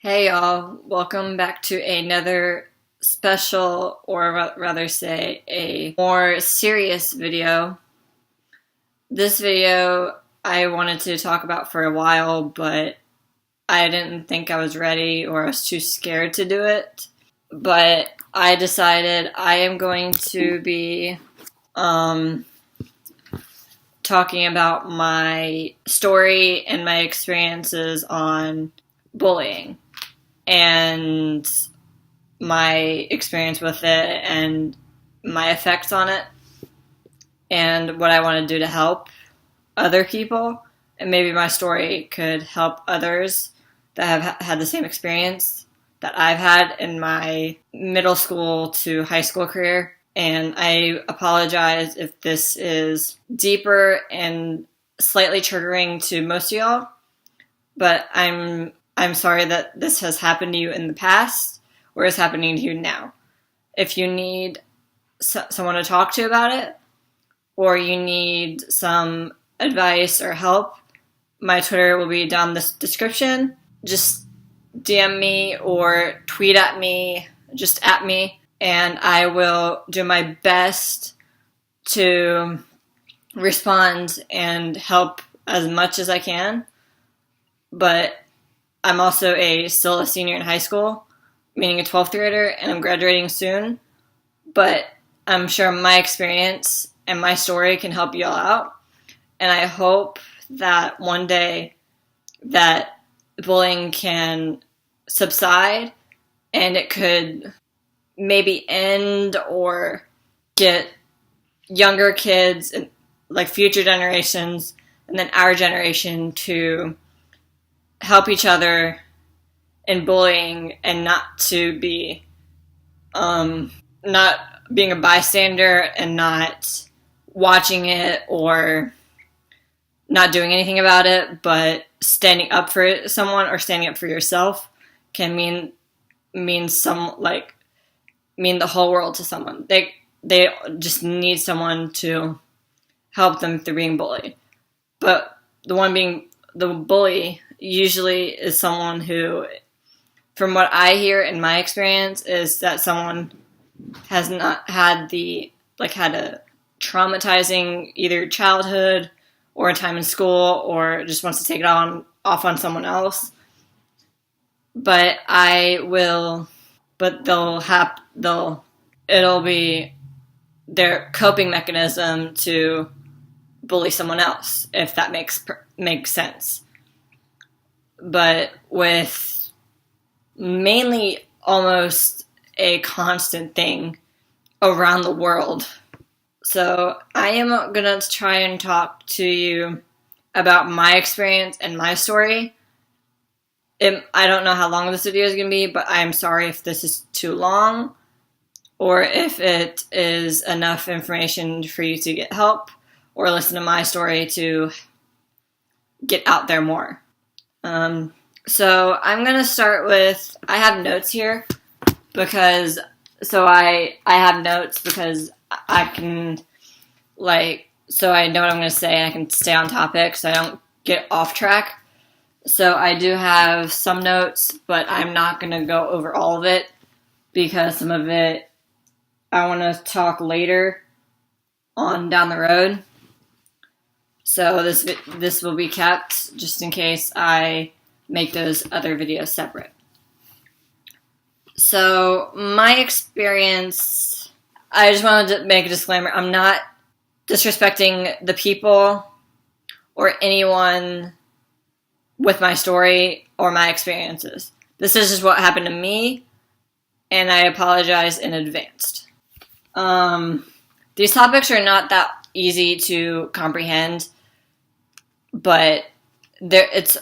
Hey y'all, welcome back to another special, or rather say a more serious video. This video I wanted to talk about for a while, but I didn't think I was ready or I was too scared to do it. But I decided I am going to be talking about my story and my experiences on bullying and my experience with it and my effects on it and what I want to do to help other people. And maybe my story could help others that have had the same experience that I've had in my middle school to high school career. And I apologize if this is deeper and slightly triggering to most of y'all, but I'm sorry that this has happened to you in the past or is happening to you now. If you need someone to talk to about it, or you need some advice or help, my Twitter will be down the description. Just DM me or tweet at me, just at me, and I will do my best to respond and help as much as I can. But I'm also still a senior in high school, meaning a 12th grader, and I'm graduating soon. But I'm sure my experience and my story can help you all out. And I hope that one day that bullying can subside and it could maybe end or get younger kids, like future generations, and then our generation to help each other in bullying and not to be not being a bystander and not watching it or not doing anything about it, but standing up for someone or standing up for yourself can mean the whole world to someone. They just need someone to help them through being bullied. But the one being the bully usually is someone who, from what I hear in my experience, is that someone has not had had a traumatizing either childhood or a time in school, or just wants to take it off on someone else. But it'll be their coping mechanism to bully someone else, if that makes sense. But with mainly almost a constant thing around the world. So I am going to try and talk to you about my experience and my story. I don't know how long this video is going to be, but I'm sorry if this is too long or if it is enough information for you to get help or listen to my story to get out there more. So I'm going to start with, I have notes here because I have notes because I can, so I know what I'm going to say and I can stay on topic so I don't get off track. So I do have some notes, but I'm not going to go over all of it because some of it I want to talk later on down the road. So this will be kept just in case I make those other videos separate. So my experience, I just wanted to make a disclaimer. I'm not disrespecting the people or anyone with my story or my experiences. This is just what happened to me, and I apologize in advance. These topics are not that easy to comprehend, but it's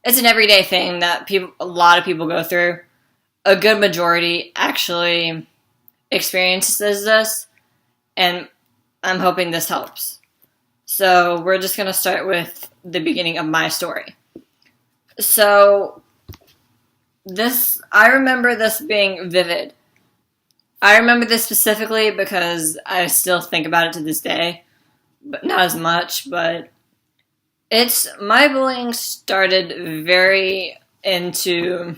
an everyday thing that a lot of people go through. A good majority actually experiences this, and I'm hoping this helps. So we're just going to start with the beginning of my story. So I remember this being vivid. I remember this specifically because I still think about it to this day, but not as much, but my bullying started very into,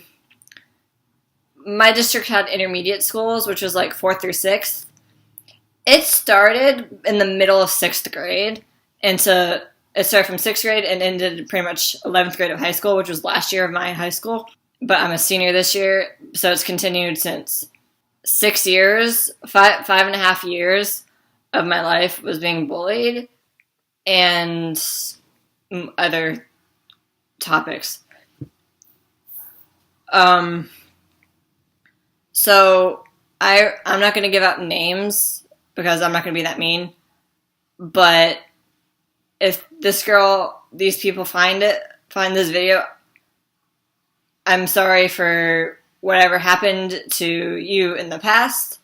my district had intermediate schools, which was like 4th through 6th. It started in the middle of 6th grade, and so it started from 6th grade and ended pretty much 11th grade of high school, which was last year of my high school. But I'm a senior this year, so it's continued since 6 years, 5.5 years of my life was being bullied, and other topics. So I'm not going to give out names because I'm not going to be that mean. But if these people find this video, I'm sorry for whatever happened to you in the past.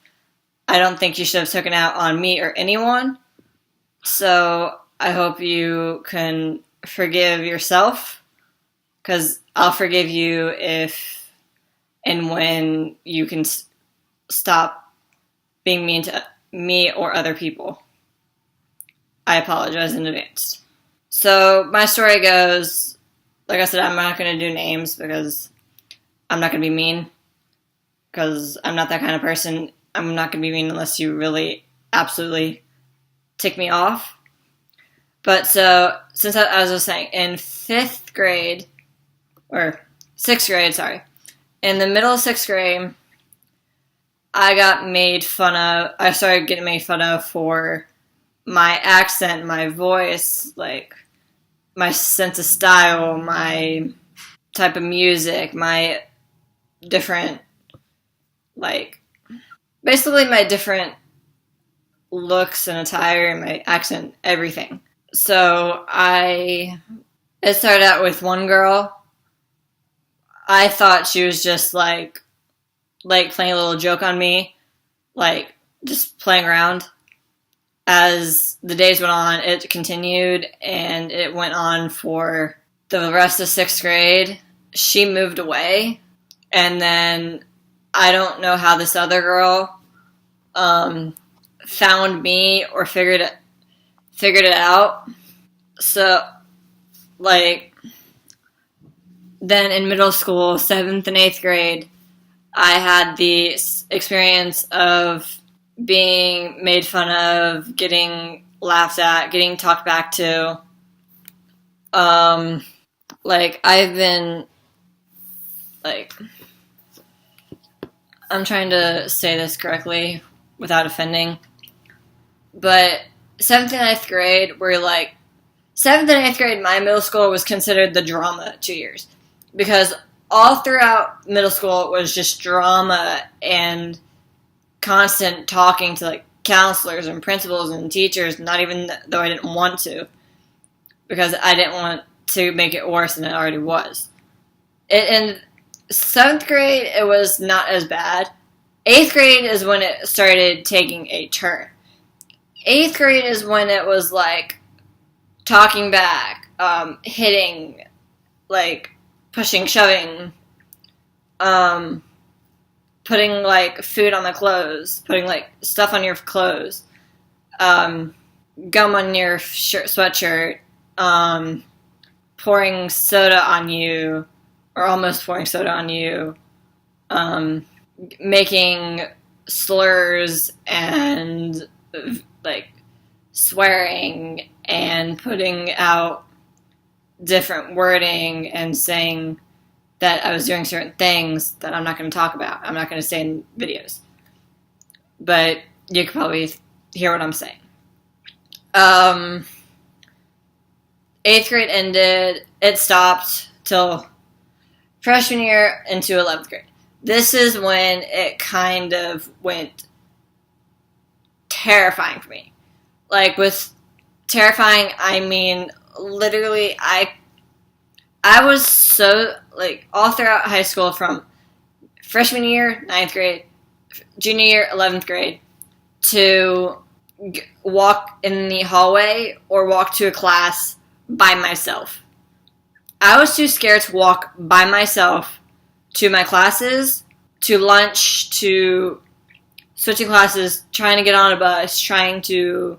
I don't think you should have taken out on me or anyone. So I hope you can forgive yourself, because I'll forgive you if and when you can stop being mean to me or other people. I apologize in advance. So my story goes, like I said, I'm not going to do names because I'm not going to be mean, because I'm not that kind of person. I'm not going to be mean unless you really absolutely tick me off. But so, since as I was saying, in 5th grade, or 6th grade, sorry, in the middle of 6th grade, I started getting made fun of for my accent, my voice, like, my sense of style, my type of music, my different, like, basically my different looks and attire, my accent, everything. So it started out with one girl. I thought she was just like playing a little joke on me, like just playing around. As the days went on, it continued, and it went on for the rest of 6th grade. She moved away, and then I don't know how this other girl found me or figured it out. So, like, then in middle school, 7th and 8th grade, I had the experience of being made fun of, getting laughed at, getting talked back to. I've been, I'm trying to say this correctly without offending, but 7th and 8th grade were 7th and 8th grade, my middle school was considered the drama 2 years. Because all throughout middle school it was just drama and constant talking to counselors and principals and teachers, not even though I didn't want to. Because I didn't want to make it worse than it already was. In 7th grade, it was not as bad. 8th grade is when it started taking a turn. 8th grade is when it was talking back, hitting, pushing, shoving, putting food on the clothes, putting stuff on your clothes, gum on your sweatshirt, pouring soda on you, or almost pouring soda on you, making slurs and swearing and putting out different wording and saying that I was doing certain things that I'm not going to talk about. I'm not going to say in videos. But you can probably hear what I'm saying. 8th grade ended. It stopped till freshman year into 11th grade. This is when it kind of went terrifying for me. With terrifying, I mean literally I was so all throughout high school, from freshman year 9th grade, junior year 11th grade, to walk in the hallway or walk to a class by myself. I was too scared to walk by myself to my classes, to lunch, to switching classes, trying to get on a bus, trying to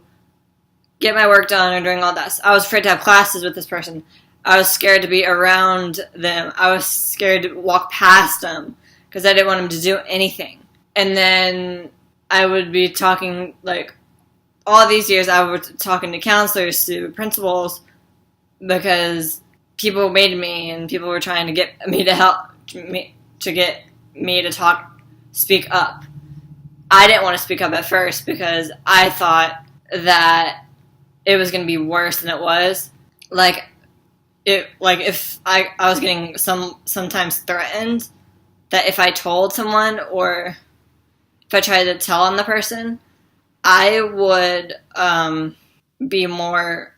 get my work done, or doing all that. I was afraid to have classes with this person. I was scared to be around them. I was scared to walk past them because I didn't want them to do anything. And then I would be talking, like, all these years I was talking to counselors, to principals, because people made me and people were trying to get me to help me, to get me to speak up. I didn't want to speak up at first because I thought that it was going to be worse than it was. Like if I was getting sometimes threatened that if I told someone or if I tried to tell on the person, I would be more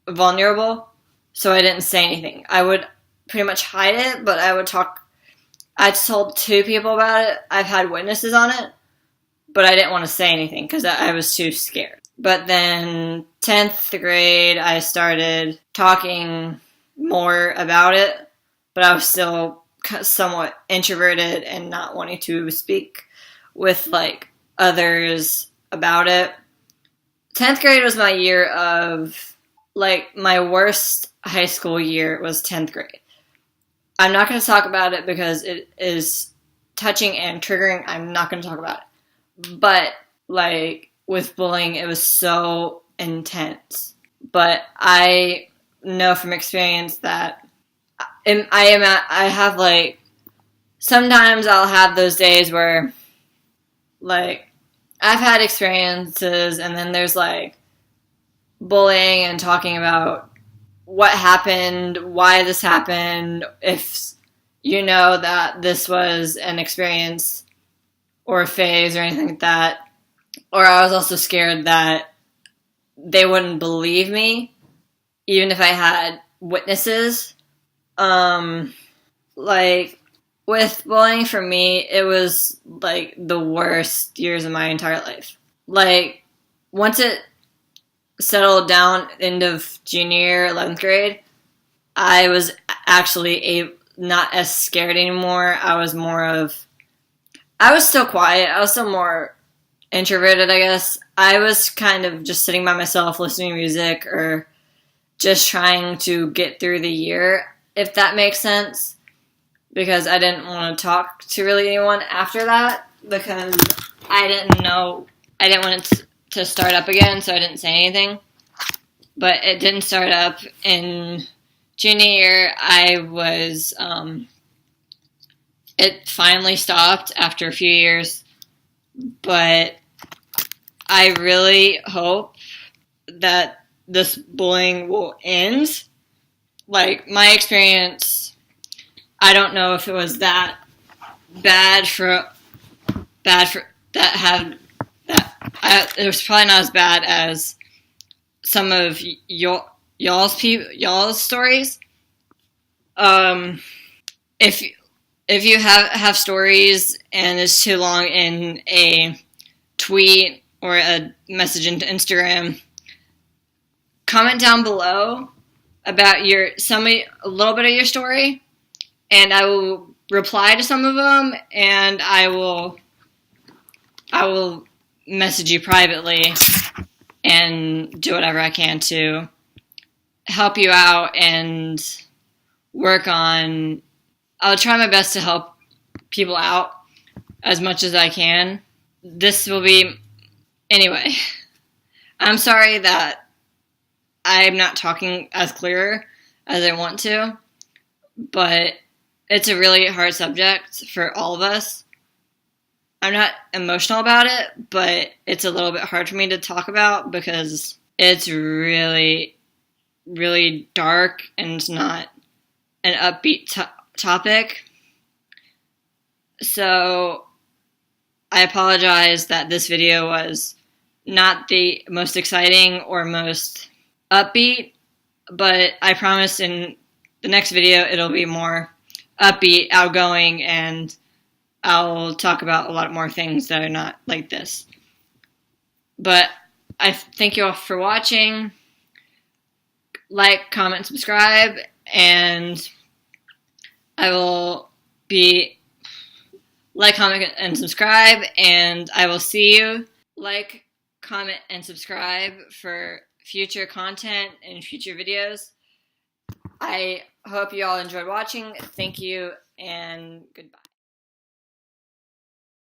vulnerable. So I didn't say anything. I would pretty much hide it, but I would talk. I told 2 people about it. I've had witnesses on it, but I didn't want to say anything because I was too scared. But then 10th grade, I started talking more about it, but I was still somewhat introverted and not wanting to speak with, like, others about it. 10th grade was my year of, like, my worst high school year was 10th grade. I'm not going to talk about it because it is touching and triggering. I'm not going to talk about it. But, like, with bullying, it was so intense. But I know from experience that I have, like, sometimes I'll have those days where, like, I've had experiences and then there's, like, bullying and talking about what happened, why this happened, if you know that this was an experience or a phase or anything like that. Or I was also scared that they wouldn't believe me, even if I had witnesses. Like, with bullying for me, it was, like, the worst years of my entire life. Like, once it settled down end of junior year, 11th grade, I was actually not as scared anymore. I was still quiet. I was still more introverted, I guess. I was kind of just sitting by myself, listening to music, or just trying to get through the year, if that makes sense. Because I didn't want to talk to really anyone after that, because I didn't want it to start up again, so I didn't say anything. But it didn't start up in junior year. It finally stopped after a few years, but I really hope that this bullying will end. Like, my experience, I don't know if it was that bad it was probably not as bad as some of y'all's stories. If you have stories and it's too long in a tweet or a message into Instagram, comment down below about a little bit of your story, and I will reply to some of them, and I will message you privately and do whatever I can to help you out and work on. I'll try my best to help people out as much as I can. This will be, anyway, I'm sorry that I'm not talking as clear as I want to, but it's a really hard subject for all of us. I'm not emotional about it, but it's a little bit hard for me to talk about because it's really, really dark and it's not an upbeat topic. So I apologize that this video was not the most exciting or most upbeat, but I promise in the next video it'll be more upbeat, outgoing, and I'll talk about a lot more things that are not like this. But I thank you all for watching. Like, comment, subscribe, and I will be like, comment, and subscribe, and I will see you. Like, comment, and subscribe for future content and future videos. I hope you all enjoyed watching. Thank you and goodbye.